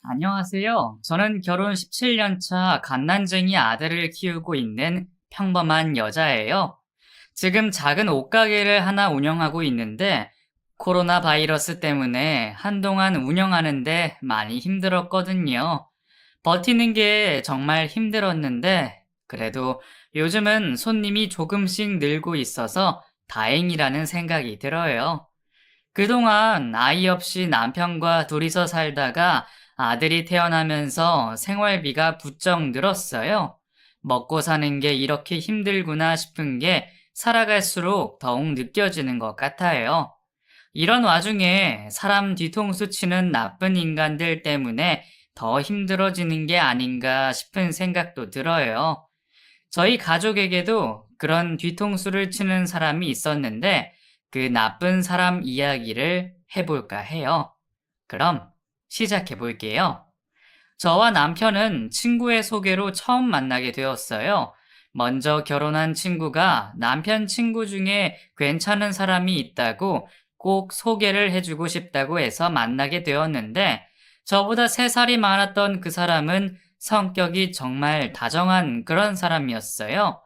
안녕하세요. 저는 결혼 17년 차 갓난쟁이 아들을 키우고 있는 평범한 여자예요. 지금 작은 옷가게를 하나 운영하고 있는데 코로나 바이러스 때문에 한동안 운영하는데 많이 힘들었거든요. 버티는 게 정말 힘들었는데 그래도 요즘은 손님이 조금씩 늘고 있어서 다행이라는 생각이 들어요. 그동안 아이 없이 남편과 둘이서 살다가 아들이 태어나면서 생활비가 부쩍 늘었어요. 먹고 사는 게 이렇게 힘들구나 싶은 게 살아갈수록 더욱 느껴지는 것 같아요. 이런 와중에 사람 뒤통수 치는 나쁜 인간들 때문에 더 힘들어지는 게 아닌가 싶은 생각도 들어요. 저희 가족에게도 그런 뒤통수를 치는 사람이 있었는데 그 나쁜 사람 이야기를 해볼까 해요. 그럼 시작해 볼게요. 저와 남편은 친구의 소개로 처음 만나게 되었어요. 먼저 결혼한 친구가 남편 친구 중에 괜찮은 사람이 있다고 꼭 소개를 해주고 싶다고 해서 만나게 되었는데 저보다 3살이 많았던 그 사람은 성격이 정말 다정한 그런 사람이었어요.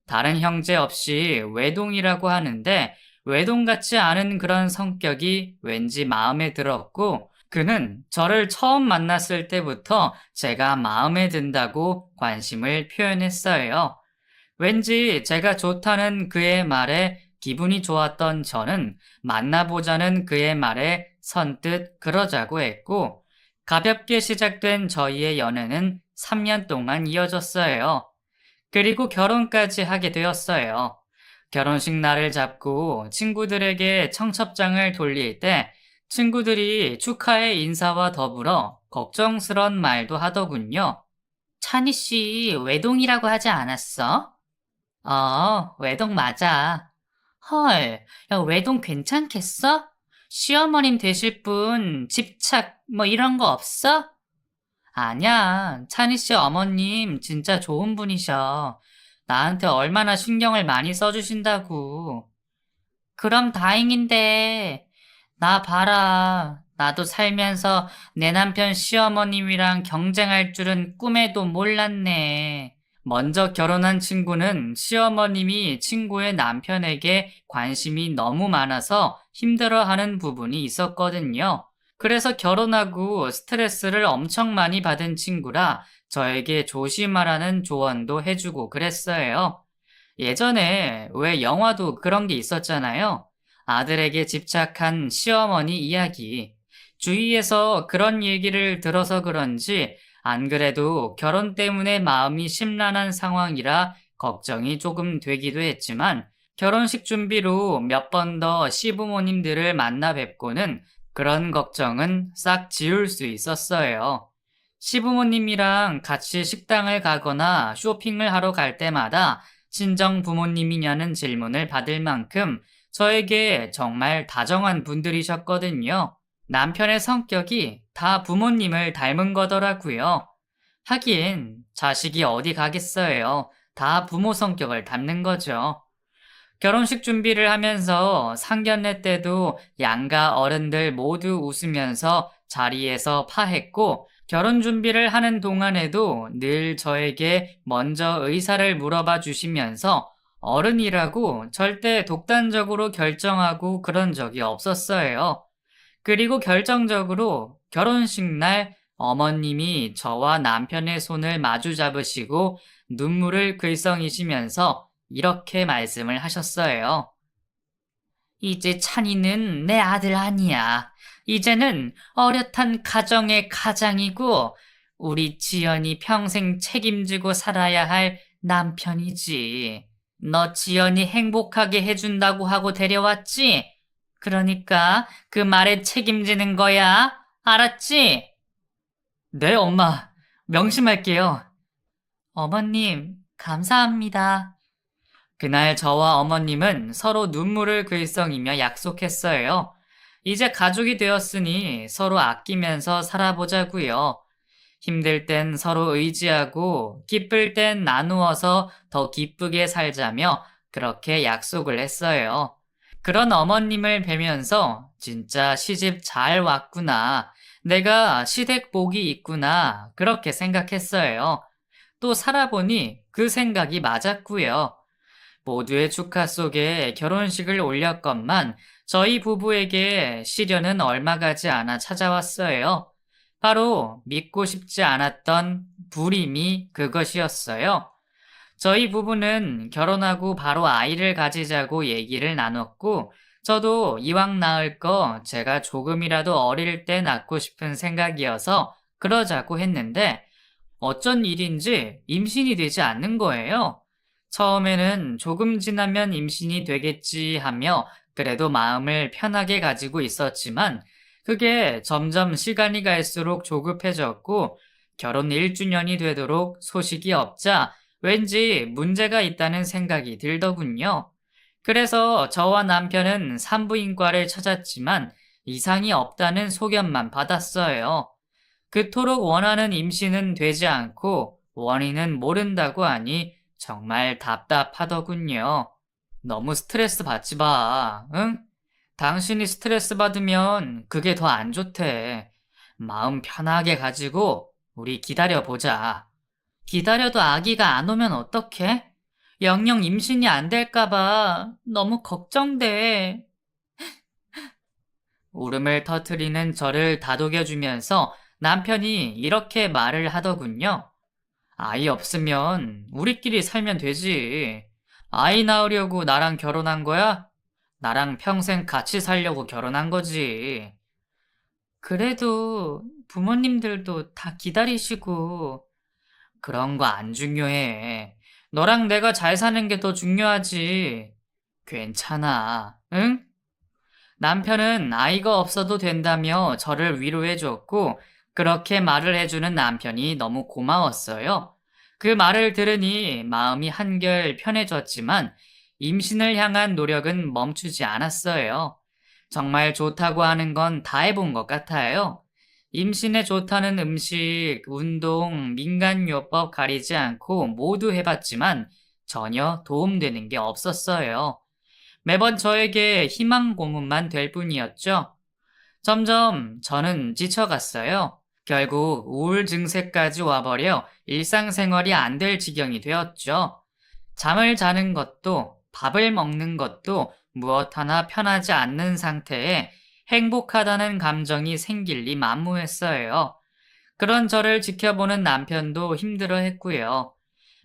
다른 형제 없이 외동이라고 하는데 외동 같지 않은 그런 성격이 왠지 마음에 들었고 그는 저를 처음 만났을 때부터 제가 마음에 든다고 관심을 표현했어요. 왠지 제가 좋다는 그의 말에 기분이 좋았던 저는 만나보자는 그의 말에 선뜻 그러자고 했고 가볍게 시작된 저희의 연애는 3년 동안 이어졌어요. 그리고 결혼까지 하게 되었어요. 결혼식 날을 잡고 친구들에게 청첩장을 돌릴 때 친구들이 축하의 인사와 더불어 걱정스런 말도 하더군요. 찬희 씨 외동이라고 하지 않았어? 외동 맞아. 헐, 야, 외동 괜찮겠어? 시어머님 되실 분, 집착, 뭐 이런 거 없어? 아니야, 찬희 씨 어머님 진짜 좋은 분이셔. 나한테 얼마나 신경을 많이 써주신다고. 그럼 다행인데, 나 봐라. 나도 살면서 내 남편 시어머님이랑 경쟁할 줄은 꿈에도 몰랐네. 먼저 결혼한 친구는 시어머님이 친구의 남편에게 관심이 너무 많아서 힘들어하는 부분이 있었거든요. 그래서 결혼하고 스트레스를 엄청 많이 받은 친구라 저에게 조심하라는 조언도 해주고 그랬어요. 예전에 왜 영화도 그런 게 있었잖아요. 아들에게 집착한 시어머니 이야기. 주위에서 그런 얘기를 들어서 그런지 안 그래도 결혼 때문에 마음이 심란한 상황이라 걱정이 조금 되기도 했지만 결혼식 준비로 몇 번 더 시부모님들을 만나 뵙고는 그런 걱정은 싹 지울 수 있었어요. 시부모님이랑 같이 식당을 가거나 쇼핑을 하러 갈 때마다 친정 부모님이냐는 질문을 받을 만큼 저에게 정말 다정한 분들이셨거든요. 남편의 성격이 다 부모님을 닮은 거더라고요. 하긴 자식이 어디 가겠어요. 다 부모 성격을 닮는 거죠. 결혼식 준비를 하면서 상견례 때도 양가 어른들 모두 웃으면서 자리에서 파했고 결혼 준비를 하는 동안에도 늘 저에게 먼저 의사를 물어봐 주시면서 어른이라고 절대 독단적으로 결정하고 그런 적이 없었어요. 그리고 결정적으로 결혼식 날 어머님이 저와 남편의 손을 마주 잡으시고 눈물을 글썽이시면서 이렇게 말씀을 하셨어요. 이제 찬이는 내 아들 아니야. 이제는 어엿한 가정의 가장이고 우리 지연이 평생 책임지고 살아야 할 남편이지. 너 지연이 행복하게 해준다고 하고 데려왔지? 그러니까 그 말에 책임지는 거야. 알았지? 네, 엄마. 명심할게요. 어머님, 감사합니다. 그날 저와 어머님은 서로 눈물을 글썽이며 약속했어요. 이제 가족이 되었으니 서로 아끼면서 살아보자고요. 힘들 땐 서로 의지하고 기쁠 땐 나누어서 더 기쁘게 살자며 그렇게 약속을 했어요. 그런 어머님을 뵈면서 진짜 시집 잘 왔구나. 내가 시댁복이 있구나, 그렇게 생각했어요. 또 살아보니 그 생각이 맞았고요. 모두의 축하 속에 결혼식을 올렸건만 저희 부부에게 시련은 얼마 가지 않아 찾아왔어요. 바로 믿고 싶지 않았던 불임이 그것이었어요. 저희 부부는 결혼하고 바로 아이를 가지자고 얘기를 나눴고, 저도 이왕 낳을 거 제가 조금이라도 어릴 때 낳고 싶은 생각이어서 그러자고 했는데, 어쩐 일인지 임신이 되지 않는 거예요. 처음에는 조금 지나면 임신이 되겠지 하며 그래도 마음을 편하게 가지고 있었지만, 그게 점점 시간이 갈수록 조급해졌고, 결혼 1주년이 되도록 소식이 없자 왠지 문제가 있다는 생각이 들더군요. 그래서 저와 남편은 산부인과를 찾았지만 이상이 없다는 소견만 받았어요. 그토록 원하는 임신은 되지 않고 원인은 모른다고 하니 정말 답답하더군요. 너무 스트레스 받지 마, 응? 당신이 스트레스 받으면 그게 더 안 좋대. 마음 편하게 가지고 우리 기다려보자. 기다려도 아기가 안 오면 어떡해? 영영 임신이 안 될까봐 너무 걱정돼. 울음을 터트리는 저를 다독여주면서 남편이 이렇게 말을 하더군요. 아이 없으면 우리끼리 살면 되지. 아이 낳으려고 나랑 결혼한 거야? 나랑 평생 같이 살려고 결혼한 거지. 그래도 부모님들도 다 기다리시고 그런 거 안 중요해. 너랑 내가 잘 사는 게 더 중요하지. 괜찮아, 응? 남편은 아이가 없어도 된다며 저를 위로해 줬고, 그렇게 말을 해주는 남편이 너무 고마웠어요. 그 말을 들으니 마음이 한결 편해졌지만, 임신을 향한 노력은 멈추지 않았어요. 정말 좋다고 하는 건 다 해본 것 같아요. 임신에 좋다는 음식, 운동, 민간요법 가리지 않고 모두 해봤지만 전혀 도움되는 게 없었어요. 매번 저에게 희망 고문만 될 뿐이었죠. 점점 저는 지쳐갔어요. 결국 우울 증세까지 와버려 일상생활이 안 될 지경이 되었죠. 잠을 자는 것도 밥을 먹는 것도 무엇 하나 편하지 않는 상태에 행복하다는 감정이 생길 리 만무했어요. 그런 저를 지켜보는 남편도 힘들어 했고요.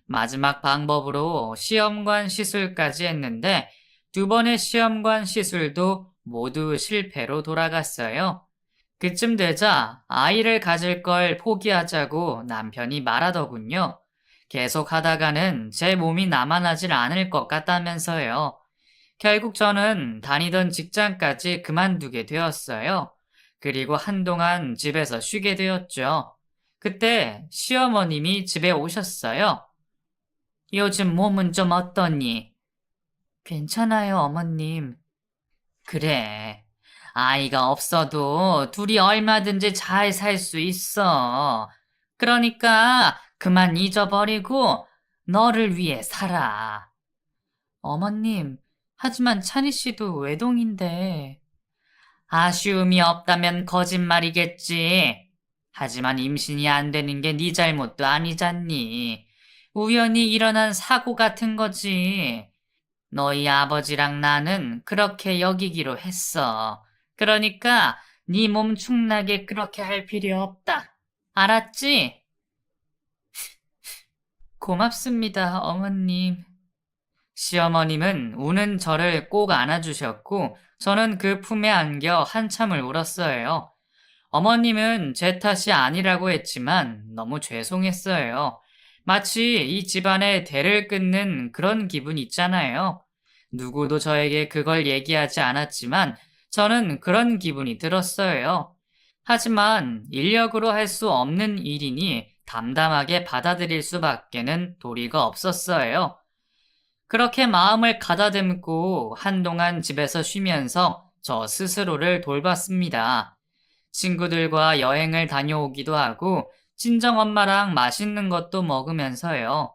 마지막 방법으로 시험관 시술까지 했는데 2번의 시험관 시술도 모두 실패로 돌아갔어요. 그쯤 되자 아이를 가질 걸 포기하자고 남편이 말하더군요. 계속 하다가는 제 몸이 남아나질 않을 것 같다면서요. 결국 저는 다니던 직장까지 그만두게 되었어요. 그리고 한동안 집에서 쉬게 되었죠. 그때 시어머님이 집에 오셨어요. 요즘 몸은 좀 어떠니? 괜찮아요, 어머님. 그래. 아이가 없어도 둘이 얼마든지 잘 살 수 있어. 그러니까 그만 잊어버리고 너를 위해 살아. 어머님, 하지만 찬희 씨도 외동인데. 아쉬움이 없다면 거짓말이겠지. 하지만 임신이 안 되는 게 네 잘못도 아니잖니. 우연히 일어난 사고 같은 거지. 너희 아버지랑 나는 그렇게 여기기로 했어. 그러니까 네 몸 축나게 그렇게 할 필요 없다. 알았지? 고맙습니다, 어머님. 시어머님은 우는 저를 꼭 안아주셨고 저는 그 품에 안겨 한참을 울었어요. 어머님은 제 탓이 아니라고 했지만 너무 죄송했어요. 마치 이 집안의 대를 끊는 그런 기분 있잖아요. 누구도 저에게 그걸 얘기하지 않았지만 저는 그런 기분이 들었어요. 하지만 인력으로 할 수 없는 일이니 담담하게 받아들일 수밖에는 도리가 없었어요. 그렇게 마음을 가다듬고 한동안 집에서 쉬면서 저 스스로를 돌봤습니다. 친구들과 여행을 다녀오기도 하고 친정엄마랑 맛있는 것도 먹으면서요.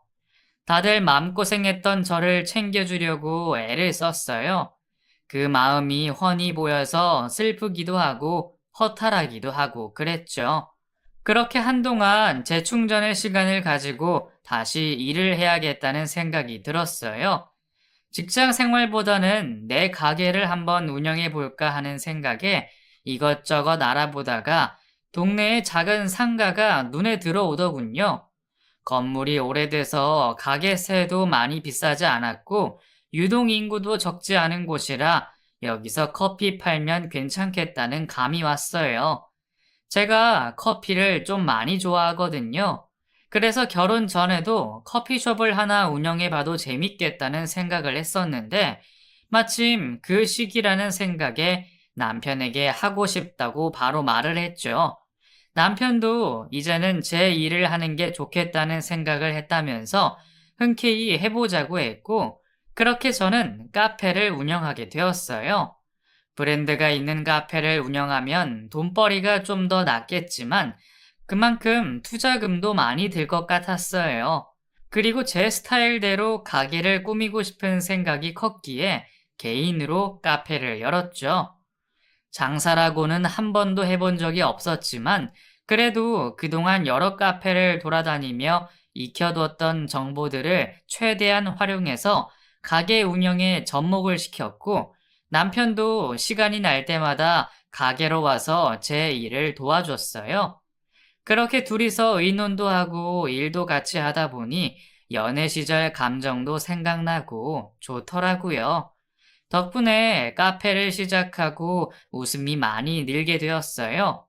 다들 마음고생했던 저를 챙겨주려고 애를 썼어요. 그 마음이 훤히 보여서 슬프기도 하고 허탈하기도 하고 그랬죠. 그렇게 한동안 재충전의 시간을 가지고 다시 일을 해야겠다는 생각이 들었어요. 직장 생활보다는 내 가게를 한번 운영해 볼까 하는 생각에 이것저것 알아보다가 동네의 작은 상가가 눈에 들어오더군요. 건물이 오래돼서 가게세도 많이 비싸지 않았고 유동 인구도 적지 않은 곳이라 여기서 커피 팔면 괜찮겠다는 감이 왔어요. 제가 커피를 좀 많이 좋아하거든요. 그래서 결혼 전에도 커피숍을 하나 운영해 봐도 재밌겠다는 생각을 했었는데 마침 그 시기라는 생각에 남편에게 하고 싶다고 바로 말을 했죠. 남편도 이제는 제 일을 하는 게 좋겠다는 생각을 했다면서 흔쾌히 해보자고 했고, 그렇게 저는 카페를 운영하게 되었어요. 브랜드가 있는 카페를 운영하면 돈벌이가 좀 더 낫겠지만, 그만큼 투자금도 많이 들 것 같았어요. 그리고 제 스타일대로 가게를 꾸미고 싶은 생각이 컸기에 개인으로 카페를 열었죠. 장사라고는 한 번도 해본 적이 없었지만 그래도 그동안 여러 카페를 돌아다니며 익혀뒀던 정보들을 최대한 활용해서 가게 운영에 접목을 시켰고 남편도 시간이 날 때마다 가게로 와서 제 일을 도와줬어요. 그렇게 둘이서 의논도 하고 일도 같이 하다 보니 연애 시절 감정도 생각나고 좋더라고요. 덕분에 카페를 시작하고 웃음이 많이 늘게 되었어요.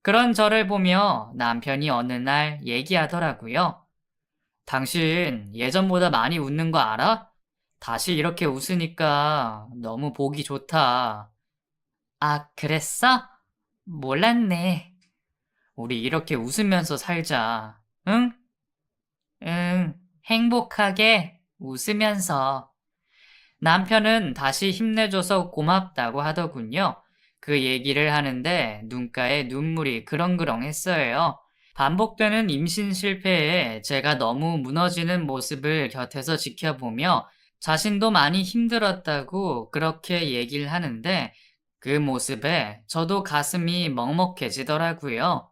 그런 저를 보며 남편이 어느 날 얘기하더라고요. 당신 예전보다 많이 웃는 거 알아? 다시 이렇게 웃으니까 너무 보기 좋다. 아, 그랬어? 몰랐네. 우리 이렇게 웃으면서 살자. 응? 응, 행복하게 웃으면서. 남편은 다시 힘내줘서 고맙다고 하더군요. 그 얘기를 하는데 눈가에 눈물이 그렁그렁했어요. 반복되는 임신 실패에 제가 너무 무너지는 모습을 곁에서 지켜보며 자신도 많이 힘들었다고 그렇게 얘기를 하는데 그 모습에 저도 가슴이 먹먹해지더라고요.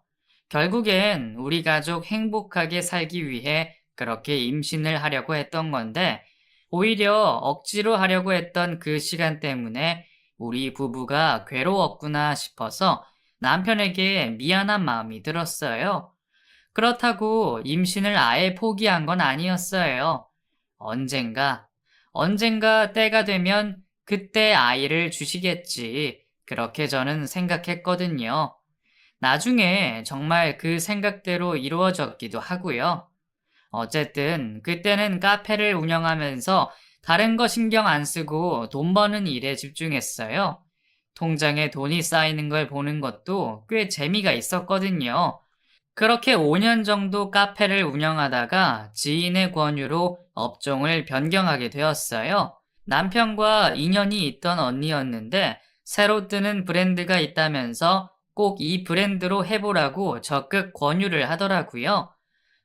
결국엔 우리 가족 행복하게 살기 위해 그렇게 임신을 하려고 했던 건데 오히려 억지로 하려고 했던 그 시간 때문에 우리 부부가 괴로웠구나 싶어서 남편에게 미안한 마음이 들었어요. 그렇다고 임신을 아예 포기한 건 아니었어요. 언젠가, 언젠가 때가 되면 그때 아이를 주시겠지. 그렇게 저는 생각했거든요. 나중에 정말 그 생각대로 이루어졌기도 하고요. 어쨌든 그때는 카페를 운영하면서 다른 거 신경 안 쓰고 돈 버는 일에 집중했어요. 통장에 돈이 쌓이는 걸 보는 것도 꽤 재미가 있었거든요. 그렇게 5년 정도 카페를 운영하다가 지인의 권유로 업종을 변경하게 되었어요. 남편과 인연이 있던 언니였는데 새로 뜨는 브랜드가 있다면서 꼭 이 브랜드로 해보라고 적극 권유를 하더라고요.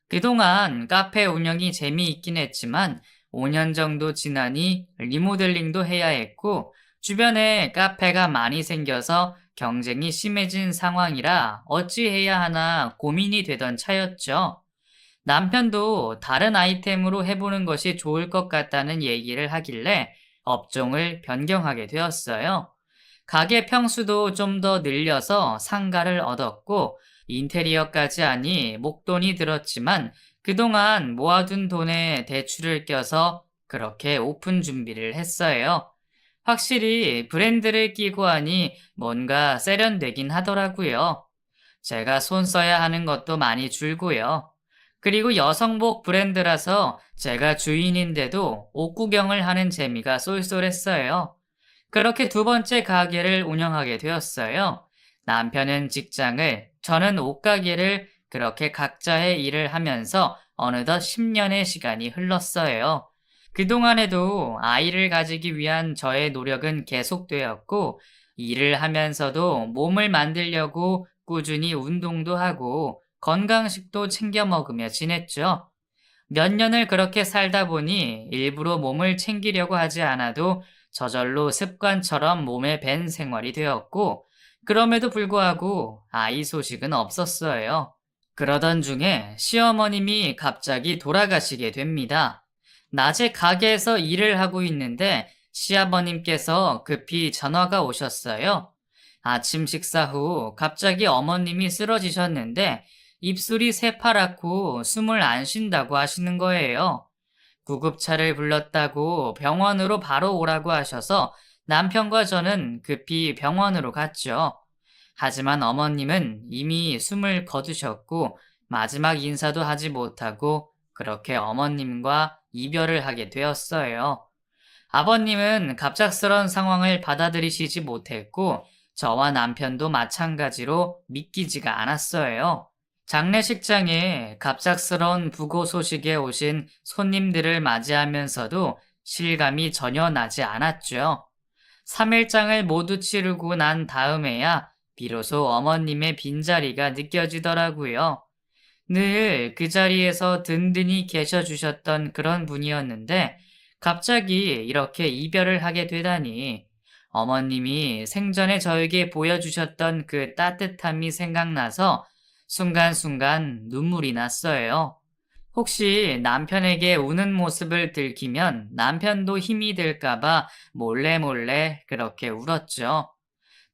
그동안 카페 운영이 재미있긴 했지만 5년 정도 지나니 리모델링도 해야 했고 주변에 카페가 많이 생겨서 경쟁이 심해진 상황이라 어찌 해야 하나 고민이 되던 차였죠. 남편도 다른 아이템으로 해보는 것이 좋을 것 같다는 얘기를 하길래 업종을 변경하게 되었어요. 가게 평수도 좀 더 늘려서 상가를 얻었고 인테리어까지 하니 목돈이 들었지만 그동안 모아둔 돈에 대출을 껴서 그렇게 오픈 준비를 했어요. 확실히 브랜드를 끼고 하니 뭔가 세련되긴 하더라고요. 제가 손 써야 하는 것도 많이 줄고요. 그리고 여성복 브랜드라서 제가 주인인데도 옷 구경을 하는 재미가 쏠쏠했어요. 그렇게 두 번째 가게를 운영하게 되었어요. 남편은 직장을, 저는 옷가게를 그렇게 각자의 일을 하면서 어느덧 10년의 시간이 흘렀어요. 그동안에도 아이를 가지기 위한 저의 노력은 계속되었고, 일을 하면서도 몸을 만들려고 꾸준히 운동도 하고 건강식도 챙겨 먹으며 지냈죠. 몇 년을 그렇게 살다 보니 일부러 몸을 챙기려고 하지 않아도 저절로 습관처럼 몸에 밴 생활이 되었고, 그럼에도 불구하고 아이 소식은 없었어요. 그러던 중에 시어머님이 갑자기 돌아가시게 됩니다. 낮에 가게에서 일을 하고 있는데 시아버님께서 급히 전화가 오셨어요. 아침 식사 후 갑자기 어머님이 쓰러지셨는데 입술이 새파랗고 숨을 안 쉰다고 하시는 거예요. 구급차를 불렀다고 병원으로 바로 오라고 하셔서 남편과 저는 급히 병원으로 갔죠. 하지만 어머님은 이미 숨을 거두셨고 마지막 인사도 하지 못하고 그렇게 어머님과 이별을 하게 되었어요. 아버님은 갑작스런 상황을 받아들이시지 못했고 저와 남편도 마찬가지로 믿기지가 않았어요. 장례식장에 갑작스러운 부고 소식에 오신 손님들을 맞이하면서도 실감이 전혀 나지 않았죠. 3일장을 모두 치르고 난 다음에야 비로소 어머님의 빈자리가 느껴지더라고요. 늘 그 자리에서 든든히 계셔주셨던 그런 분이었는데 갑자기 이렇게 이별을 하게 되다니 어머님이 생전에 저에게 보여주셨던 그 따뜻함이 생각나서 순간순간 눈물이 났어요. 혹시 남편에게 우는 모습을 들키면 남편도 힘이 들까봐 몰래 그렇게 울었죠.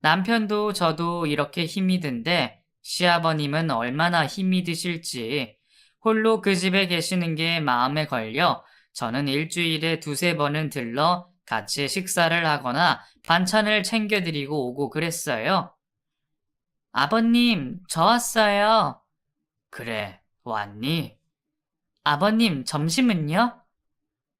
남편도 저도 이렇게 힘이 든데 시아버님은 얼마나 힘이 드실지 홀로 그 집에 계시는 게 마음에 걸려 저는 일주일에 두세 번은 들러 같이 식사를 하거나 반찬을 챙겨드리고 오고 그랬어요. 아버님, 저 왔어요. 그래, 왔니? 아버님, 점심은요?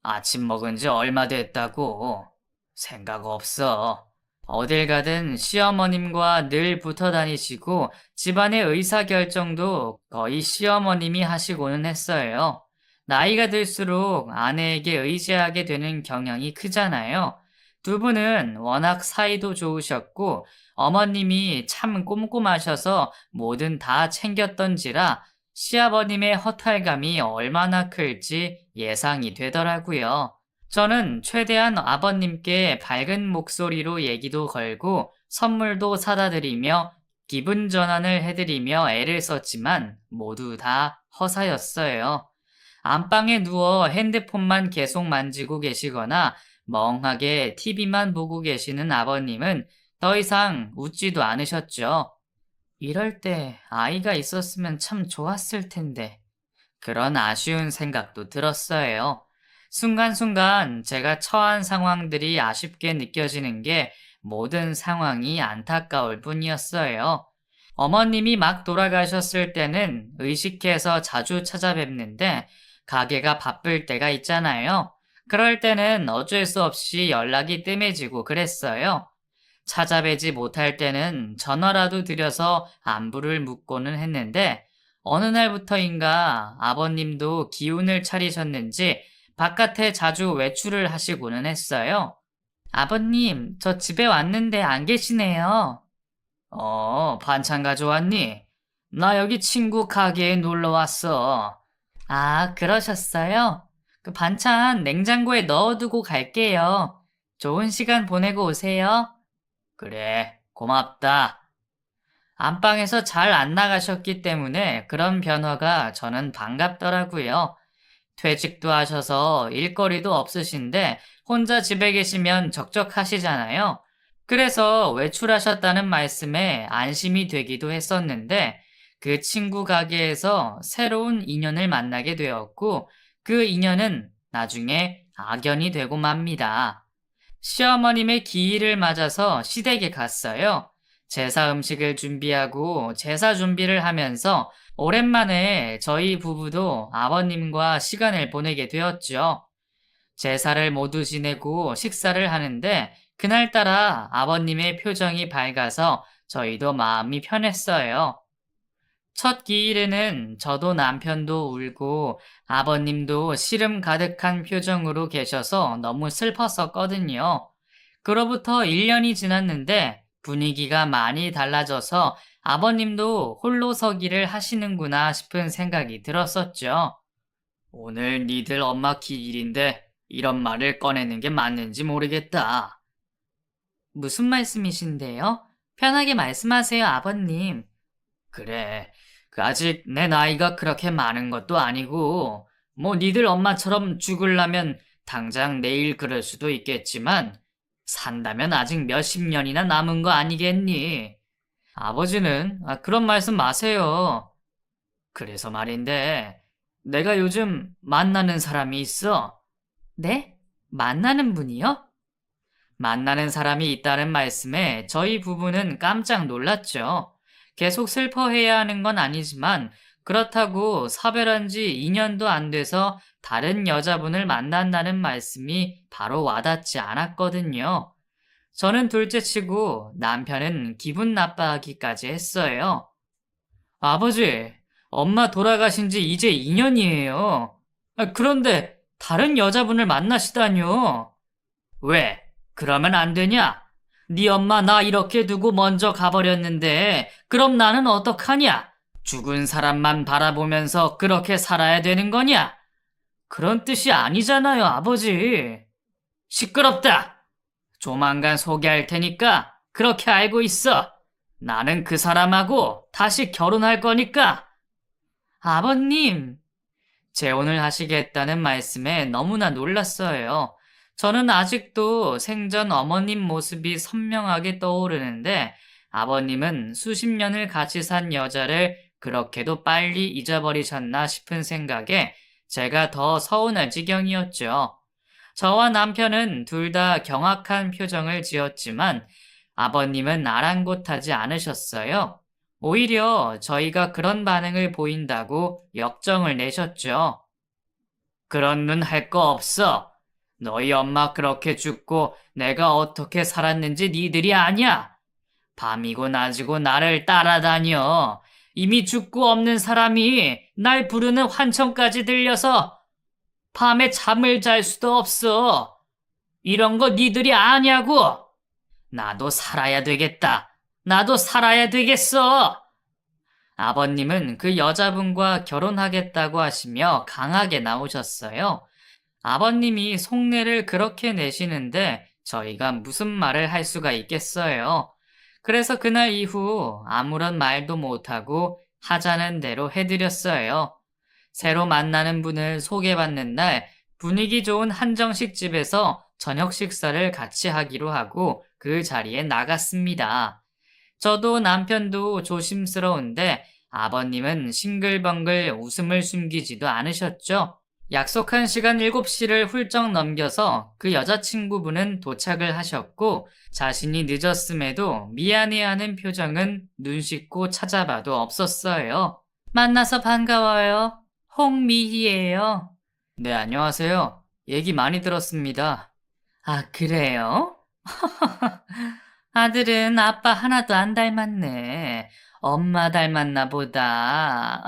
아침 먹은 지 얼마 됐다고. 생각 없어. 어딜 가든 시어머님과 늘 붙어 다니시고 집안의 의사결정도 거의 시어머님이 하시고는 했어요. 나이가 들수록 아내에게 의지하게 되는 경향이 크잖아요. 두 분은 워낙 사이도 좋으셨고 어머님이 참 꼼꼼하셔서 뭐든 다 챙겼던지라 시아버님의 허탈감이 얼마나 클지 예상이 되더라고요. 저는 최대한 아버님께 밝은 목소리로 얘기도 걸고 선물도 사다 드리며 기분 전환을 해드리며 애를 썼지만 모두 다 허사였어요. 안방에 누워 핸드폰만 계속 만지고 계시거나 멍하게 TV만 보고 계시는 아버님은 더 이상 웃지도 않으셨죠. 이럴 때 아이가 있었으면 참 좋았을 텐데. 그런 아쉬운 생각도 들었어요. 순간순간 제가 처한 상황들이 아쉽게 느껴지는 게 모든 상황이 안타까울 뿐이었어요. 어머님이 막 돌아가셨을 때는 의식해서 자주 찾아뵙는데 가게가 바쁠 때가 있잖아요. 그럴 때는 어쩔 수 없이 연락이 뜸해지고 그랬어요. 찾아뵈지 못할 때는 전화라도 드려서 안부를 묻고는 했는데 어느 날부터인가 아버님도 기운을 차리셨는지 바깥에 자주 외출을 하시고는 했어요. 아버님, 저 집에 왔는데 안 계시네요. 반찬 가져왔니? 나 여기 친구 가게에 놀러 왔어. 아, 그러셨어요? 그 반찬 냉장고에 넣어두고 갈게요. 좋은 시간 보내고 오세요. 그래, 고맙다. 안방에서 잘 안 나가셨기 때문에 그런 변화가 저는 반갑더라고요. 퇴직도 하셔서 일거리도 없으신데 혼자 집에 계시면 적적하시잖아요. 그래서 외출하셨다는 말씀에 안심이 되기도 했었는데 그 친구 가게에서 새로운 인연을 만나게 되었고 그 인연은 나중에 악연이 되고 맙니다. 시어머님의 기일을 맞아서 시댁에 갔어요. 제사 음식을 준비하고 제사 준비를 하면서 오랜만에 저희 부부도 아버님과 시간을 보내게 되었죠. 제사를 모두 지내고 식사를 하는데 그날따라 아버님의 표정이 밝아서 저희도 마음이 편했어요. 첫 기일에는 저도 남편도 울고 아버님도 시름 가득한 표정으로 계셔서 너무 슬펐었거든요. 그로부터 1년이 지났는데 분위기가 많이 달라져서 아버님도 홀로 서기를 하시는구나 싶은 생각이 들었었죠. 오늘 니들 엄마 기일인데 이런 말을 꺼내는 게 맞는지 모르겠다. 무슨 말씀이신데요? 편하게 말씀하세요, 아버님. 그래, 아직 내 나이가 그렇게 많은 것도 아니고, 뭐 니들 엄마처럼 죽을라면 당장 내일 그럴 수도 있겠지만, 산다면 아직 몇십 년이나 남은 거 아니겠니? 아버지는 그런 말씀 마세요. 그래서 말인데, 내가 요즘 만나는 사람이 있어. 네? 만나는 분이요? 만나는 사람이 있다는 말씀에 저희 부부는 깜짝 놀랐죠. 계속 슬퍼해야 하는 건 아니지만 그렇다고 사별한 지 2년도 안 돼서 다른 여자분을 만난다는 말씀이 바로 와닿지 않았거든요. 저는 둘째치고 남편은 기분 나빠하기까지 했어요. 아버지, 엄마 돌아가신 지 이제 2년이에요. 그런데 다른 여자분을 만나시다뇨. 왜? 그러면 안 되냐? 네 엄마 나 이렇게 두고 먼저 가버렸는데 그럼 나는 어떡하냐? 죽은 사람만 바라보면서 그렇게 살아야 되는 거냐? 그런 뜻이 아니잖아요, 아버지. 시끄럽다. 조만간 소개할 테니까 그렇게 알고 있어. 나는 그 사람하고 다시 결혼할 거니까. 아버님, 재혼을 하시겠다는 말씀에 너무나 놀랐어요. 저는 아직도 생전 어머님 모습이 선명하게 떠오르는데 아버님은 수십 년을 같이 산 여자를 그렇게도 빨리 잊어버리셨나 싶은 생각에 제가 더 서운할 지경이었죠. 저와 남편은 둘 다 경악한 표정을 지었지만 아버님은 아랑곳하지 않으셨어요. 오히려 저희가 그런 반응을 보인다고 역정을 내셨죠. 그런 눈 할 거 없어. 너희 엄마 그렇게 죽고 내가 어떻게 살았는지 니들이 아냐? 밤이고 낮이고 나를 따라다녀. 이미 죽고 없는 사람이 날 부르는 환청까지 들려서 밤에 잠을 잘 수도 없어. 이런 거 니들이 아냐고? 나도 살아야 되겠다. 나도 살아야 되겠어. 아버님은 그 여자분과 결혼하겠다고 하시며 강하게 나오셨어요. 아버님이 속내를 그렇게 내시는데 저희가 무슨 말을 할 수가 있겠어요. 그래서 그날 이후 아무런 말도 못하고 하자는 대로 해드렸어요. 새로 만나는 분을 소개받는 날 분위기 좋은 한정식 집에서 저녁 식사를 같이 하기로 하고 그 자리에 나갔습니다. 저도 남편도 조심스러운데 아버님은 싱글벙글 웃음을 숨기지도 않으셨죠. 약속한 시간 7시를 훌쩍 넘겨서 그 여자친구분은 도착을 하셨고 자신이 늦었음에도 미안해하는 표정은 눈 씻고 찾아봐도 없었어요. 만나서 반가워요. 홍미희예요. 네, 안녕하세요. 얘기 많이 들었습니다. 아, 그래요? 아들은 아빠 하나도 안 닮았네. 엄마 닮았나 보다.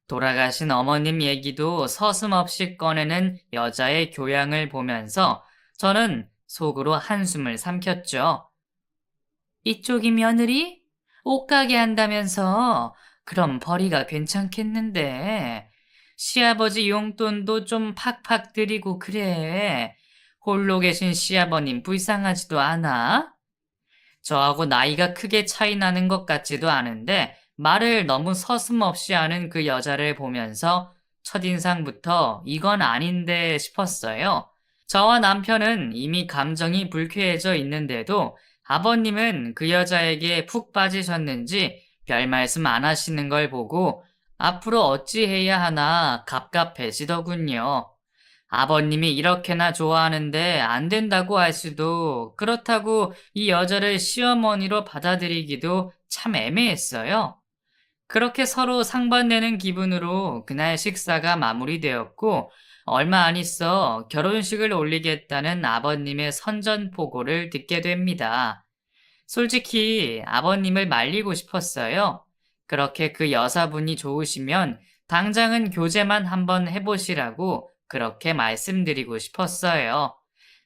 돌아가신 어머님 얘기도 서슴없이 꺼내는 여자의 교양을 보면서 저는 속으로 한숨을 삼켰죠. 이쪽이 며느리? 옷가게 한다면서? 그럼 벌이가 괜찮겠는데. 시아버지 용돈도 좀 팍팍 드리고 그래. 홀로 계신 시아버님 불쌍하지도 않아? 저하고 나이가 크게 차이 나는 것 같지도 않은데 말을 너무 서슴없이 하는 그 여자를 보면서 첫인상부터 이건 아닌데 싶었어요. 저와 남편은 이미 감정이 불쾌해져 있는데도 아버님은 그 여자에게 푹 빠지셨는지 별 말씀 안 하시는 걸 보고 앞으로 어찌해야 하나 갑갑해지더군요. 아버님이 이렇게나 좋아하는데 안 된다고 할 수도 그렇다고 이 여자를 시어머니로 받아들이기도 참 애매했어요. 그렇게 서로 상반되는 기분으로 그날 식사가 마무리되었고 얼마 안 있어 결혼식을 올리겠다는 아버님의 선전포고를 듣게 됩니다. 솔직히 아버님을 말리고 싶었어요. 그렇게 그 여사분이 좋으시면 당장은 교제만 한번 해보시라고 그렇게 말씀드리고 싶었어요.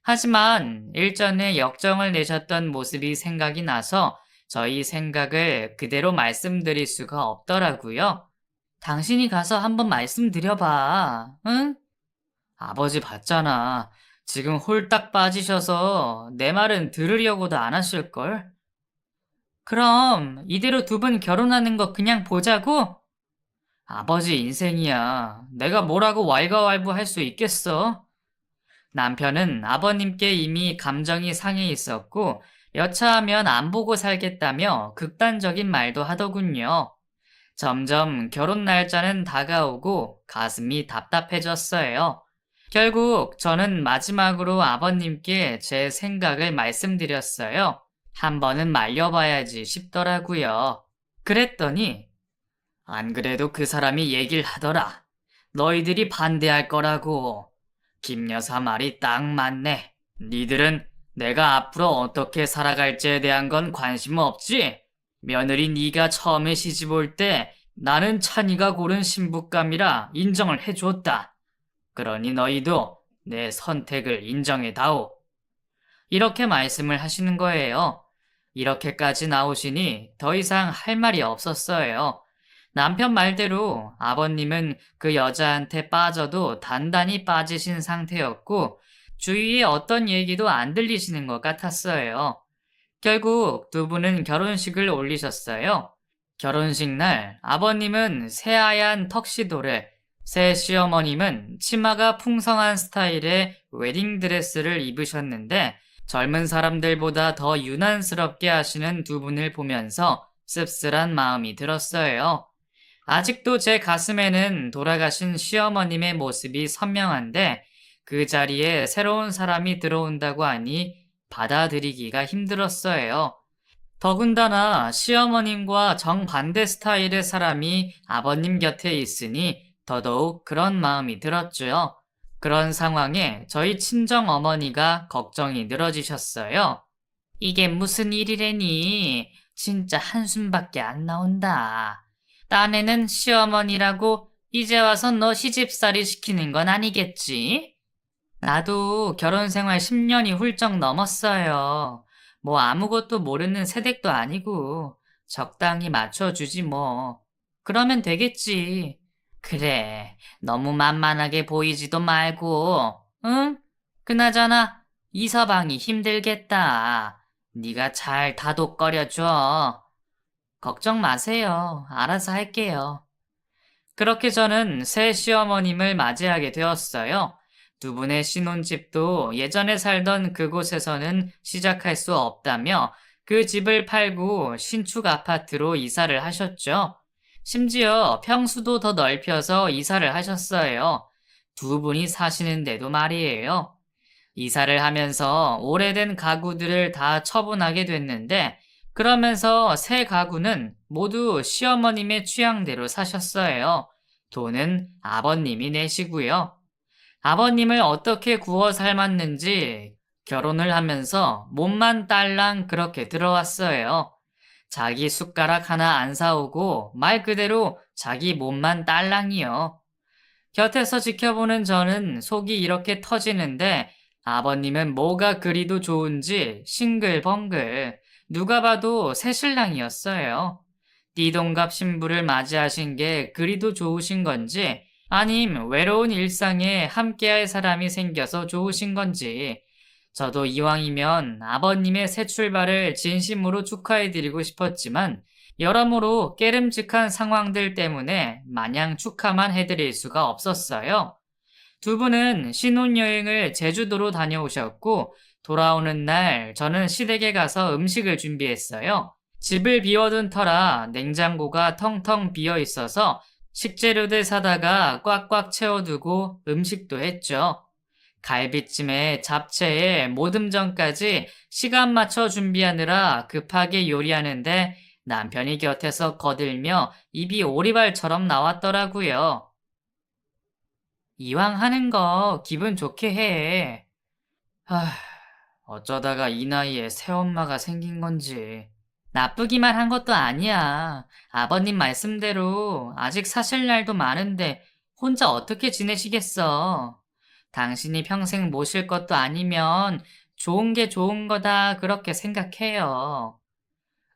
하지만 일전에 역정을 내셨던 모습이 생각이 나서 저희 생각을 그대로 말씀드릴 수가 없더라고요. 당신이 가서 한번 말씀드려봐, 응? 아버지 봤잖아. 지금 홀딱 빠지셔서 내 말은 들으려고도 안 하실걸? 그럼 이대로 두 분 결혼하는 거 그냥 보자고? 아버지 인생이야. 내가 뭐라고 왈가왈부할 수 있겠어? 남편은 아버님께 이미 감정이 상해 있었고 여차하면 안 보고 살겠다며 극단적인 말도 하더군요. 점점 결혼 날짜는 다가오고 가슴이 답답해졌어요. 결국 저는 마지막으로 아버님께 제 생각을 말씀드렸어요. 한 번은 말려봐야지 싶더라고요. 그랬더니 안 그래도 그 사람이 얘기를 하더라. 너희들이 반대할 거라고. 김 여사 말이 딱 맞네. 니들은 내가 앞으로 어떻게 살아갈지에 대한 건 관심 없지? 며느리 네가 처음에 시집 올 때 나는 찬이가 고른 신부감이라 인정을 해줬다. 그러니 너희도 내 선택을 인정해다오. 이렇게 말씀을 하시는 거예요. 이렇게까지 나오시니 더 이상 할 말이 없었어요. 남편 말대로 아버님은 그 여자한테 빠져도 단단히 빠지신 상태였고 주위에 어떤 얘기도 안 들리시는 것 같았어요. 결국 두 분은 결혼식을 올리셨어요. 결혼식 날 아버님은 새하얀 턱시도를, 새 시어머님은 치마가 풍성한 스타일의 웨딩드레스를 입으셨는데 젊은 사람들보다 더 유난스럽게 하시는 두 분을 보면서 씁쓸한 마음이 들었어요. 아직도 제 가슴에는 돌아가신 시어머님의 모습이 선명한데 그 자리에 새로운 사람이 들어온다고 하니 받아들이기가 힘들었어요. 더군다나 시어머님과 정반대 스타일의 사람이 아버님 곁에 있으니 더더욱 그런 마음이 들었죠. 그런 상황에 저희 친정 어머니가 걱정이 늘어지셨어요. 이게 무슨 일이래니? 진짜 한숨밖에 안 나온다. 딴에는 시어머니라고 이제 와서 너 시집살이 시키는 건 아니겠지? 나도 결혼 생활 10년이 훌쩍 넘었어요. 뭐 아무것도 모르는 새댁도 아니고 적당히 맞춰주지 뭐. 그러면 되겠지. 그래, 너무 만만하게 보이지도 말고, 응? 그나저나 이 서방이 힘들겠다. 네가 잘 다독거려줘. 걱정 마세요. 알아서 할게요. 그렇게 저는 새 시어머님을 맞이하게 되었어요. 두 분의 신혼집도 예전에 살던 그곳에서는 시작할 수 없다며 그 집을 팔고 신축 아파트로 이사를 하셨죠. 심지어 평수도 더 넓혀서 이사를 하셨어요. 두 분이 사시는데도 말이에요. 이사를 하면서 오래된 가구들을 다 처분하게 됐는데 그러면서 새 가구는 모두 시어머님의 취향대로 사셨어요. 돈은 아버님이 내시고요. 아버님을 어떻게 구워 삶았는지 결혼을 하면서 몸만 딸랑 그렇게 들어왔어요. 자기 숟가락 하나 안 사오고 말 그대로 자기 몸만 딸랑이요. 곁에서 지켜보는 저는 속이 이렇게 터지는데 아버님은 뭐가 그리도 좋은지 싱글벙글 누가 봐도 새신랑이었어요. 띠동갑 신부를 맞이하신 게 그리도 좋으신 건지 아님 외로운 일상에 함께할 사람이 생겨서 좋으신 건지 저도 이왕이면 아버님의 새 출발을 진심으로 축하해드리고 싶었지만 여러모로 깨름직한 상황들 때문에 마냥 축하만 해드릴 수가 없었어요. 두 분은 신혼여행을 제주도로 다녀오셨고 돌아오는 날 저는 시댁에 가서 음식을 준비했어요. 집을 비워둔 터라 냉장고가 텅텅 비어 있어서 식재료들 사다가 꽉꽉 채워두고 음식도 했죠. 갈비찜에 잡채에 모듬전까지 시간 맞춰 준비하느라 급하게 요리하는데 남편이 곁에서 거들며 입이 오리발처럼 나왔더라고요. 이왕 하는 거 기분 좋게 해. 아, 어쩌다가 이 나이에 새엄마가 생긴 건지. 나쁘기만 한 것도 아니야. 아버님 말씀대로 아직 사실 날도 많은데 혼자 어떻게 지내시겠어. 당신이 평생 모실 것도 아니면 좋은 게 좋은 거다 그렇게 생각해요.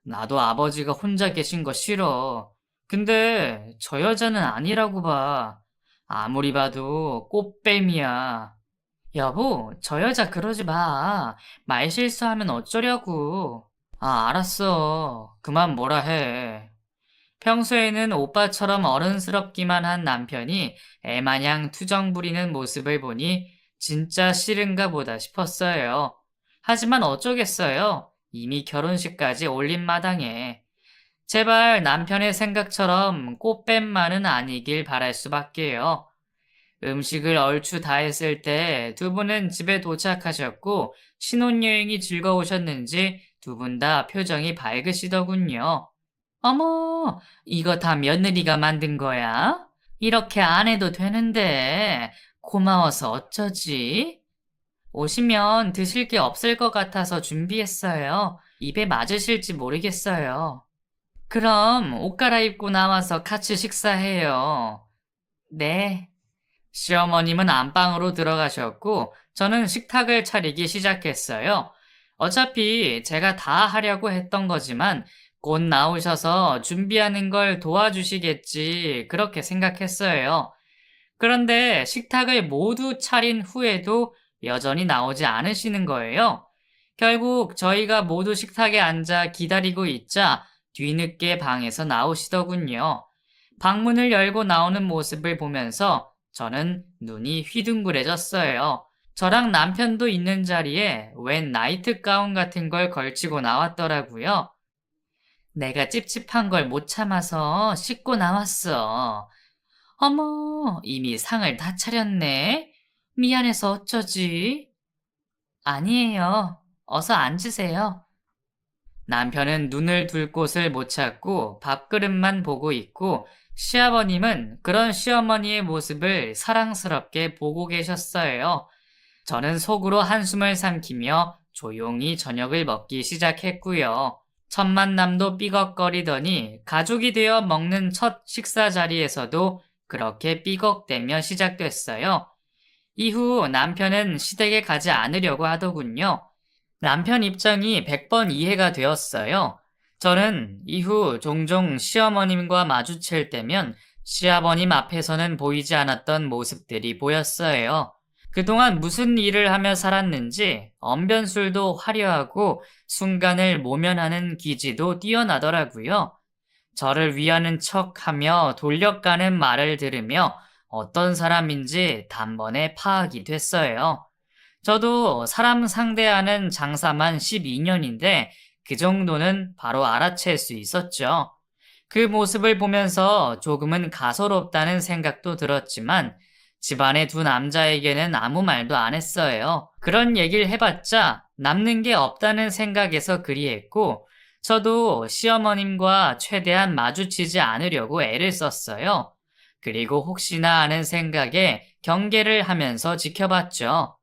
나도 아버지가 혼자 계신 거 싫어. 근데 저 여자는 아니라고 봐. 아무리 봐도 꽃뱀이야. 여보, 저 여자 그러지 마. 말 실수하면 어쩌려고. 알았어. 그만 뭐라 해. 평소에는 오빠처럼 어른스럽기만 한 남편이 애마냥 투정 부리는 모습을 보니 진짜 싫은가 보다 싶었어요. 하지만 어쩌겠어요. 이미 결혼식까지 올린 마당에. 제발 남편의 생각처럼 꽃뱀만은 아니길 바랄 수밖에요. 음식을 얼추 다 했을 때 두 분은 집에 도착하셨고 신혼여행이 즐거우셨는지 두 분 다 표정이 밝으시더군요. 어머, 이거 다 며느리가 만든 거야? 이렇게 안 해도 되는데 고마워서 어쩌지? 오시면 드실 게 없을 것 같아서 준비했어요. 입에 맞으실지 모르겠어요. 그럼 옷 갈아입고 나와서 같이 식사해요. 네. 시어머님은 안방으로 들어가셨고 저는 식탁을 차리기 시작했어요. 어차피 제가 다 하려고 했던 거지만 곧 나오셔서 준비하는 걸 도와주시겠지 그렇게 생각했어요. 그런데 식탁을 모두 차린 후에도 여전히 나오지 않으시는 거예요. 결국 저희가 모두 식탁에 앉아 기다리고 있자 뒤늦게 방에서 나오시더군요. 방문을 열고 나오는 모습을 보면서 저는 눈이 휘둥그레졌어요. 저랑 남편도 있는 자리에 웬 나이트 가운 같은 걸 걸치고 나왔더라고요. 내가 찝찝한 걸 못 참아서 씻고 나왔어. 어머, 이미 상을 다 차렸네. 미안해서 어쩌지? 아니에요. 어서 앉으세요. 남편은 눈을 둘 곳을 못 찾고 밥그릇만 보고 있고 시아버님은 그런 시어머니의 모습을 사랑스럽게 보고 계셨어요. 저는 속으로 한숨을 삼키며 조용히 저녁을 먹기 시작했고요. 첫 만남도 삐걱거리더니 가족이 되어 먹는 첫 식사 자리에서도 그렇게 삐걱대며 시작됐어요. 이후 남편은 시댁에 가지 않으려고 하더군요. 남편 입장이 100번 이해가 되었어요. 저는 이후 종종 시어머님과 마주칠 때면 시아버님 앞에서는 보이지 않았던 모습들이 보였어요. 그동안 무슨 일을 하며 살았는지 언변술도 화려하고 순간을 모면하는 기지도 뛰어나더라고요. 저를 위하는 척하며 돌려가는 말을 들으며 어떤 사람인지 단번에 파악이 됐어요. 저도 사람 상대하는 장사만 12년인데 그 정도는 바로 알아챌 수 있었죠. 그 모습을 보면서 조금은 가소롭다는 생각도 들었지만 집안의 두 남자에게는 아무 말도 안 했어요. 그런 얘기를 해봤자 남는 게 없다는 생각에서 그리했고 저도 시어머님과 최대한 마주치지 않으려고 애를 썼어요. 그리고 혹시나 하는 생각에 경계를 하면서 지켜봤죠.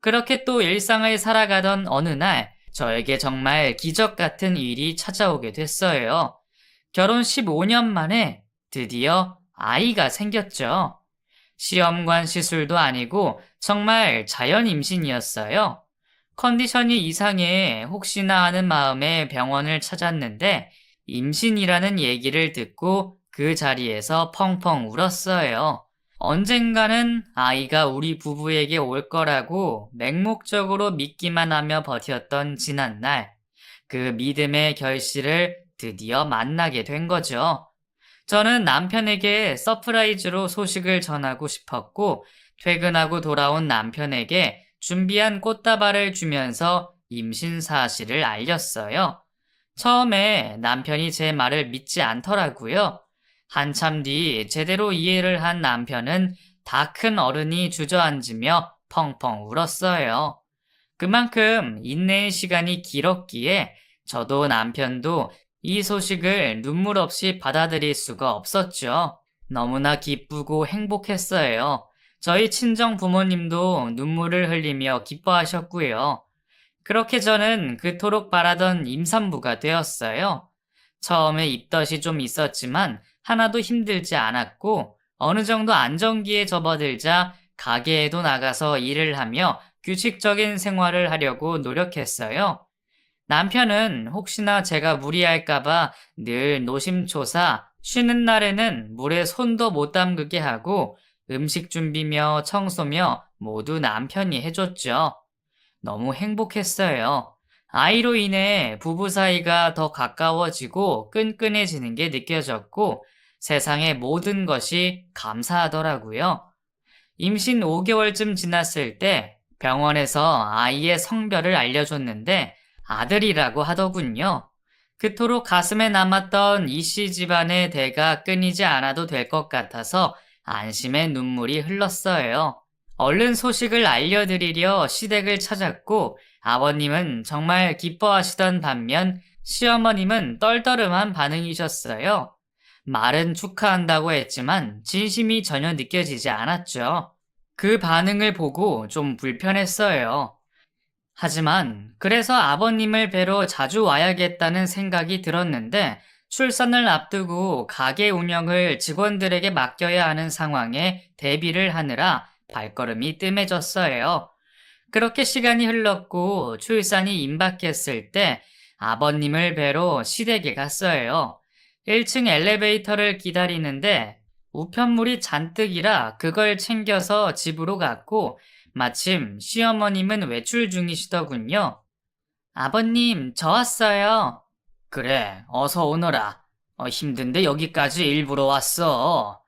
그렇게 또 일상을 살아가던 어느 날 저에게 정말 기적 같은 일이 찾아오게 됐어요. 결혼 15년 만에 드디어 아이가 생겼죠. 시험관 시술도 아니고 정말 자연 임신이었어요. 컨디션이 이상해 혹시나 하는 마음에 병원을 찾았는데 임신이라는 얘기를 듣고 그 자리에서 펑펑 울었어요. 언젠가는 아이가 우리 부부에게 올 거라고 맹목적으로 믿기만 하며 버텼던 지난날, 그 믿음의 결실을 드디어 만나게 된 거죠. 저는 남편에게 서프라이즈로 소식을 전하고 싶었고, 퇴근하고 돌아온 남편에게 준비한 꽃다발을 주면서 임신 사실을 알렸어요. 처음에 남편이 제 말을 믿지 않더라고요. 한참 뒤 제대로 이해를 한 남편은 다 큰 어른이 주저앉으며 펑펑 울었어요. 그만큼 인내의 시간이 길었기에 저도 남편도 이 소식을 눈물 없이 받아들일 수가 없었죠. 너무나 기쁘고 행복했어요. 저희 친정 부모님도 눈물을 흘리며 기뻐하셨고요. 그렇게 저는 그토록 바라던 임산부가 되었어요. 처음에 입덧이 좀 있었지만 하나도 힘들지 않았고 어느 정도 안정기에 접어들자 가게에도 나가서 일을 하며 규칙적인 생활을 하려고 노력했어요. 남편은 혹시나 제가 무리할까봐 늘 노심초사, 쉬는 날에는 물에 손도 못 담그게 하고 음식 준비며 청소며 모두 남편이 해줬죠. 너무 행복했어요. 아이로 인해 부부 사이가 더 가까워지고 끈끈해지는 게 느껴졌고 세상의 모든 것이 감사하더라고요. 임신 5개월쯤 지났을 때 병원에서 아이의 성별을 알려줬는데 아들이라고 하더군요. 그토록 가슴에 남았던 이씨 집안의 대가 끊이지 않아도 될 것 같아서 안심의 눈물이 흘렀어요. 얼른 소식을 알려드리려 시댁을 찾았고 아버님은 정말 기뻐하시던 반면 시어머님은 떨떠름한 반응이셨어요. 말은 축하한다고 했지만 진심이 전혀 느껴지지 않았죠. 그 반응을 보고 좀 불편했어요. 하지만 그래서 아버님을 뵈러 자주 와야겠다는 생각이 들었는데 출산을 앞두고 가게 운영을 직원들에게 맡겨야 하는 상황에 대비를 하느라 발걸음이 뜸해졌어요. 그렇게 시간이 흘렀고 출산이 임박했을 때 아버님을 뵈러 시댁에 갔어요. 1층 엘리베이터를 기다리는데 우편물이 잔뜩이라 그걸 챙겨서 집으로 갔고 마침 시어머님은 외출 중이시더군요. 아버님, 저 왔어요. 그래, 어서 오너라. 힘든데 여기까지 일부러 왔어.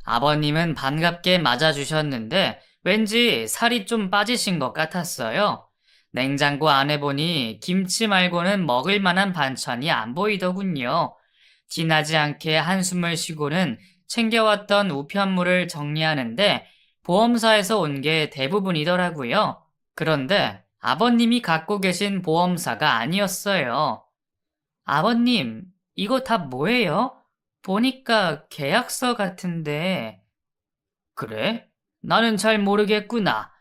아버님은 반갑게 맞아주셨는데 왠지 살이 좀 빠지신 것 같았어요. 냉장고 안에 보니 김치 말고는 먹을 만한 반찬이 안 보이더군요. 티나지 않게 한숨을 쉬고는 챙겨왔던 우편물을 정리하는데 보험사에서 온 게 대부분이더라고요. 그런데 아버님이 갖고 계신 보험사가 아니었어요. 아버님, 이거 다 뭐예요? 보니까 계약서 같은데. 그래? 나는 잘 모르겠구나.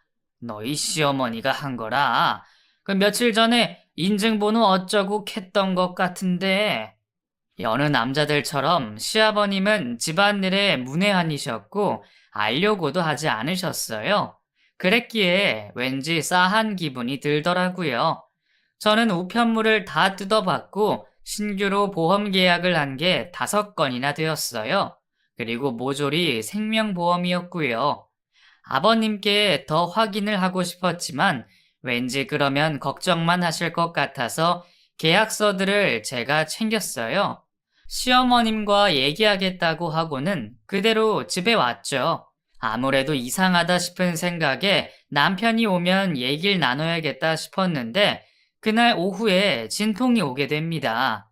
너희 시어머니가 한 거라. 그 며칠 전에 인증번호 어쩌고 캤던 것 같은데. 여느 남자들처럼 시아버님은 집안일에 문외한이셨고 알려고도 하지 않으셨어요. 그랬기에 왠지 싸한 기분이 들더라고요. 저는 우편물을 다 뜯어봤고 신규로 보험 계약을 한 게 5건이나 되었어요. 그리고 모조리 생명보험이었고요. 아버님께 더 확인을 하고 싶었지만 왠지 그러면 걱정만 하실 것 같아서 계약서들을 제가 챙겼어요. 시어머님과 얘기하겠다고 하고는 그대로 집에 왔죠. 아무래도 이상하다 싶은 생각에 남편이 오면 얘기를 나눠야겠다 싶었는데 그날 오후에 진통이 오게 됩니다.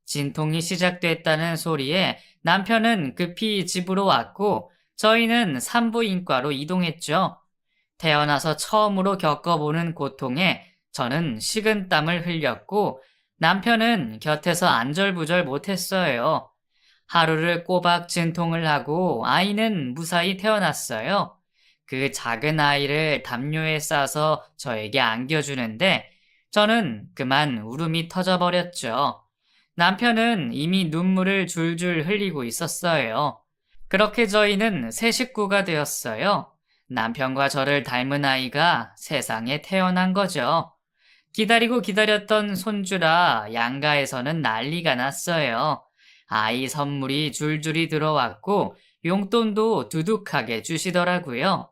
진통이 시작됐다는 소리에 남편은 급히 집으로 왔고 저희는 산부인과로 이동했죠. 태어나서 처음으로 겪어보는 고통에 저는 식은땀을 흘렸고 남편은 곁에서 안절부절 못했어요. 하루를 꼬박 진통을 하고 아이는 무사히 태어났어요. 그 작은 아이를 담요에 싸서 저에게 안겨주는데 저는 그만 울음이 터져버렸죠. 남편은 이미 눈물을 줄줄 흘리고 있었어요. 그렇게 저희는 새 식구가 되었어요. 남편과 저를 닮은 아이가 세상에 태어난 거죠. 기다리고 기다렸던 손주라 양가에서는 난리가 났어요. 아이 선물이 줄줄이 들어왔고 용돈도 두둑하게 주시더라고요.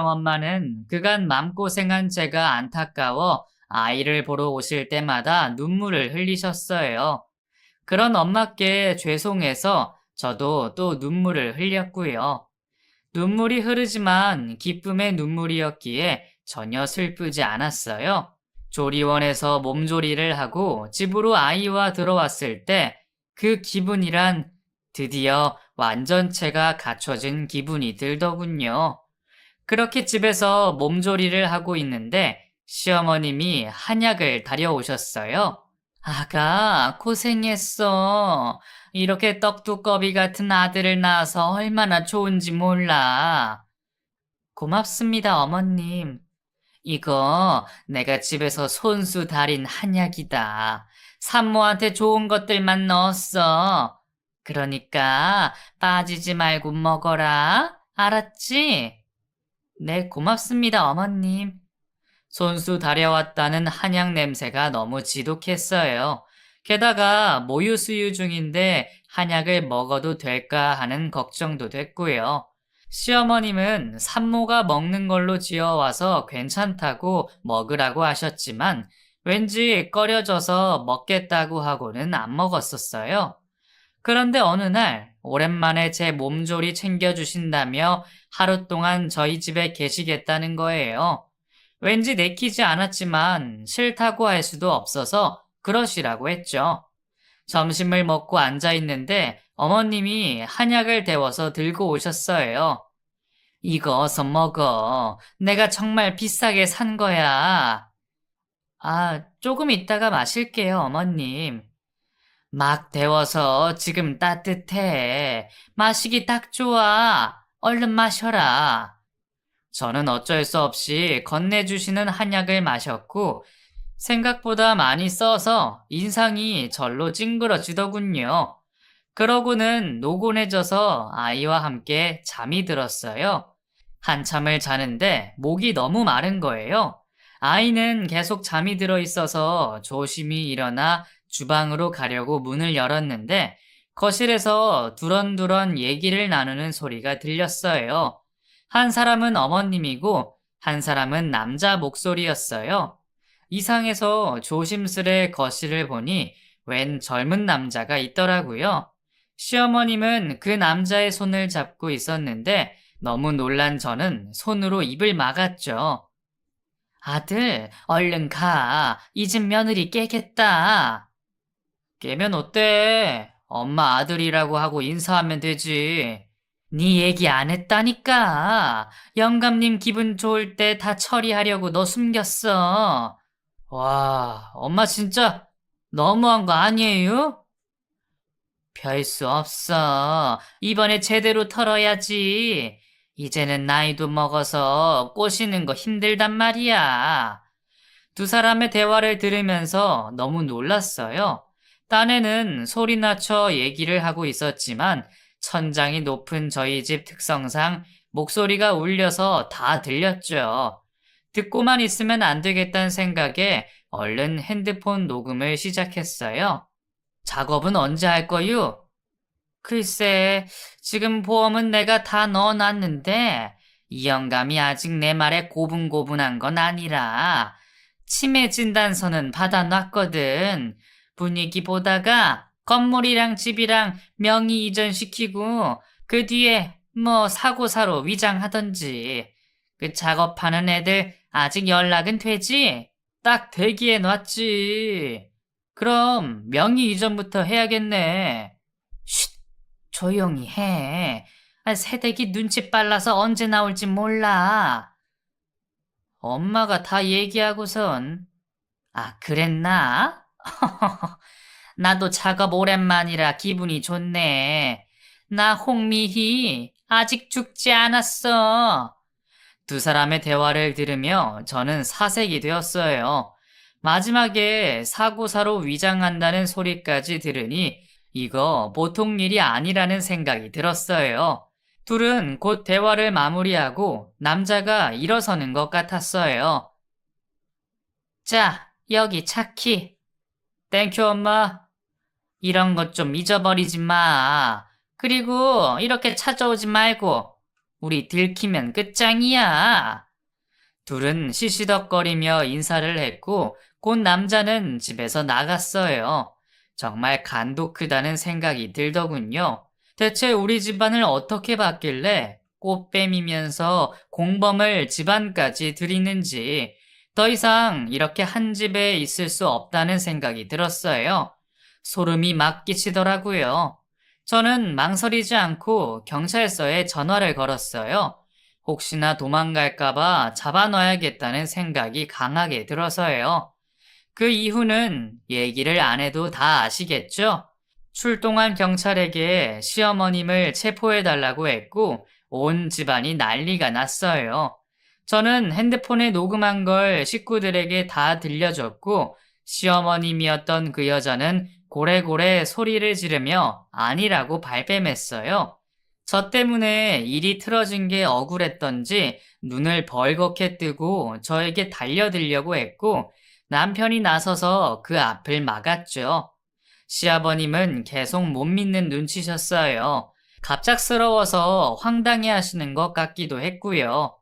친정엄마는 그간 맘고생한 제가 안타까워 아이를 보러 오실 때마다 눈물을 흘리셨어요. 그런 엄마께 죄송해서 저도 또 눈물을 흘렸고요. 눈물이 흐르지만 기쁨의 눈물이었기에 전혀 슬프지 않았어요. 조리원에서 몸조리를 하고 집으로 아이와 들어왔을 때 그 기분이란 드디어 완전체가 갖춰진 기분이 들더군요. 그렇게 집에서 몸조리를 하고 있는데 시어머님이 한약을 다려오셨어요. 아가, 고생했어. 이렇게 떡두꺼비 같은 아들을 낳아서 얼마나 좋은지 몰라. 고맙습니다, 어머님. 이거 내가 집에서 손수 달인 한약이다. 산모한테 좋은 것들만 넣었어. 그러니까 빠지지 말고 먹어라. 알았지? 네, 고맙습니다, 어머님. 손수 다려왔다는 한약 냄새가 너무 지독했어요. 게다가 모유수유 중인데 한약을 먹어도 될까 하는 걱정도 됐고요. 시어머님은 산모가 먹는 걸로 지어와서 괜찮다고 먹으라고 하셨지만 왠지 꺼려져서 먹겠다고 하고는 안 먹었었어요. 그런데 어느 날 오랜만에 제 몸조리 챙겨주신다며 하루 동안 저희 집에 계시겠다는 거예요. 왠지 내키지 않았지만 싫다고 할 수도 없어서 그러시라고 했죠. 점심을 먹고 앉아 있는데 어머님이 한약을 데워서 들고 오셨어요. 이거 어서 먹어. 내가 정말 비싸게 산 거야. 아, 조금 있다가 마실게요, 어머님. 막 데워서 지금 따뜻해. 마시기 딱 좋아. 얼른 마셔라. 저는 어쩔 수 없이 건네주시는 한약을 마셨고 생각보다 많이 써서 인상이 절로 찡그러지더군요. 그러고는 노곤해져서 아이와 함께 잠이 들었어요. 한참을 자는데 목이 너무 마른 거예요. 아이는 계속 잠이 들어 있어서 조심히 일어나 주방으로 가려고 문을 열었는데 거실에서 두런두런 얘기를 나누는 소리가 들렸어요. 한 사람은 어머님이고 한 사람은 남자 목소리였어요. 이상해서 조심스레 거실을 보니 웬 젊은 남자가 있더라고요. 시어머님은 그 남자의 손을 잡고 있었는데 너무 놀란 저는 손으로 입을 막았죠. 아들, 얼른 가. 이 집 며느리 깨겠다. 깨면 어때? 엄마 아들이라고 하고 인사하면 되지. 네 얘기 안 했다니까. 영감님 기분 좋을 때 다 처리하려고 너 숨겼어. 와, 엄마 진짜 너무한 거 아니에요? 별 수 없어. 이번에 제대로 털어야지. 이제는 나이도 먹어서 꼬시는 거 힘들단 말이야. 두 사람의 대화를 들으면서 너무 놀랐어요. 딴에는 소리 낮춰 얘기를 하고 있었지만 천장이 높은 저희 집 특성상 목소리가 울려서 다 들렸죠. 듣고만 있으면 안 되겠다는 생각에 얼른 핸드폰 녹음을 시작했어요. 작업은 언제 할 거유? 글쎄, 지금 보험은 내가 다 넣어놨는데 이 영감이 아직 내 말에 고분고분한 건 아니라 치매 진단서는 받아놨거든. 분위기 보다가 건물이랑 집이랑 명의 이전시키고 그 뒤에 뭐 사고사로 위장하던지. 그 작업하는 애들 아직 연락은 되지? 딱 대기해 놨지. 그럼 명의 이전부터 해야겠네. 쉿, 조용히 해. 새댁이 눈치 빨라서 언제 나올지 몰라. 엄마가 다 얘기하고선. 아, 그랬나? 나도 작업 오랜만이라 기분이 좋네. 나 홍미희 아직 죽지 않았어. 두 사람의 대화를 들으며 저는 사색이 되었어요. 마지막에 사고사로 위장한다는 소리까지 들으니 이거 보통 일이 아니라는 생각이 들었어요. 둘은 곧 대화를 마무리하고 남자가 일어서는 것 같았어요. 자, 여기 차키. 땡큐 엄마. 이런 것 좀 잊어버리지 마. 그리고 이렇게 찾아오지 말고 우리 들키면 끝장이야. 둘은 시시덕거리며 인사를 했고 곧 남자는 집에서 나갔어요. 정말 간도 크다는 생각이 들더군요. 대체 우리 집안을 어떻게 봤길래 꽃뱀이면서 공범을 집안까지 들이는지 더 이상 이렇게 한 집에 있을 수 없다는 생각이 들었어요. 소름이 막 끼치더라고요. 저는 망설이지 않고 경찰서에 전화를 걸었어요. 혹시나 도망갈까봐 잡아놔야겠다는 생각이 강하게 들어서요. 그 이후는 얘기를 안 해도 다 아시겠죠? 출동한 경찰에게 시어머님을 체포해달라고 했고 온 집안이 난리가 났어요. 저는 핸드폰에 녹음한 걸 식구들에게 다 들려줬고 시어머님이었던 그 여자는 고래고래 소리를 지르며 아니라고 발뺌했어요. 저 때문에 일이 틀어진 게 억울했던지 눈을 벌겋게 뜨고 저에게 달려들려고 했고 남편이 나서서 그 앞을 막았죠. 시아버님은 계속 못 믿는 눈치셨어요. 갑작스러워서 황당해 하시는 것 같기도 했고요.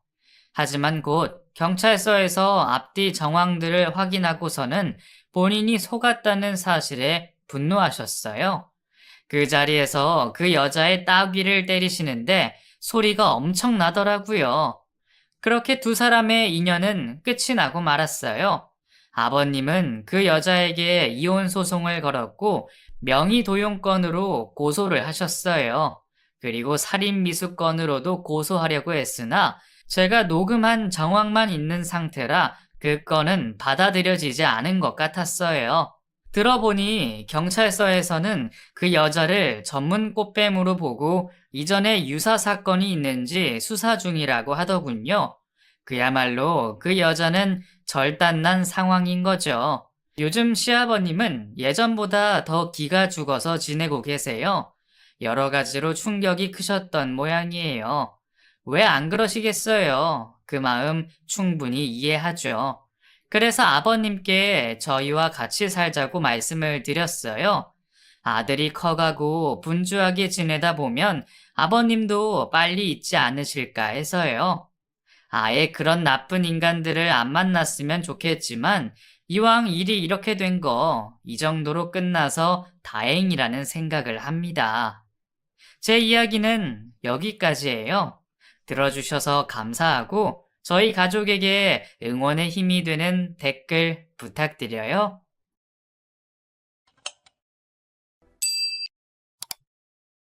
하지만 곧 경찰서에서 앞뒤 정황들을 확인하고서는 본인이 속았다는 사실에 분노하셨어요. 그 자리에서 그 여자의 따귀를 때리시는데 소리가 엄청 나더라고요. 그렇게 두 사람의 인연은 끝이 나고 말았어요. 아버님은 그 여자에게 이혼 소송을 걸었고 명의도용건으로 고소를 하셨어요. 그리고 살인미수건으로도 고소하려고 했으나 제가 녹음한 정황만 있는 상태라 그 건은 받아들여지지 않은 것 같았어요. 들어보니 경찰서에서는 그 여자를 전문 꽃뱀으로 보고 이전에 유사 사건이 있는지 수사 중이라고 하더군요. 그야말로 그 여자는 절단난 상황인 거죠. 요즘 시아버님은 예전보다 더 기가 죽어서 지내고 계세요. 여러 가지로 충격이 크셨던 모양이에요. 왜 안 그러시겠어요? 그 마음 충분히 이해하죠. 그래서 아버님께 저희와 같이 살자고 말씀을 드렸어요. 아들이 커가고 분주하게 지내다 보면 아버님도 빨리 잊지 않으실까 해서요. 아예 그런 나쁜 인간들을 안 만났으면 좋겠지만 이왕 일이 이렇게 된 거 이 정도로 끝나서 다행이라는 생각을 합니다. 제 이야기는 여기까지예요. 들어주셔서 감사하고 저희 가족에게 응원의 힘이 되는 댓글 부탁드려요.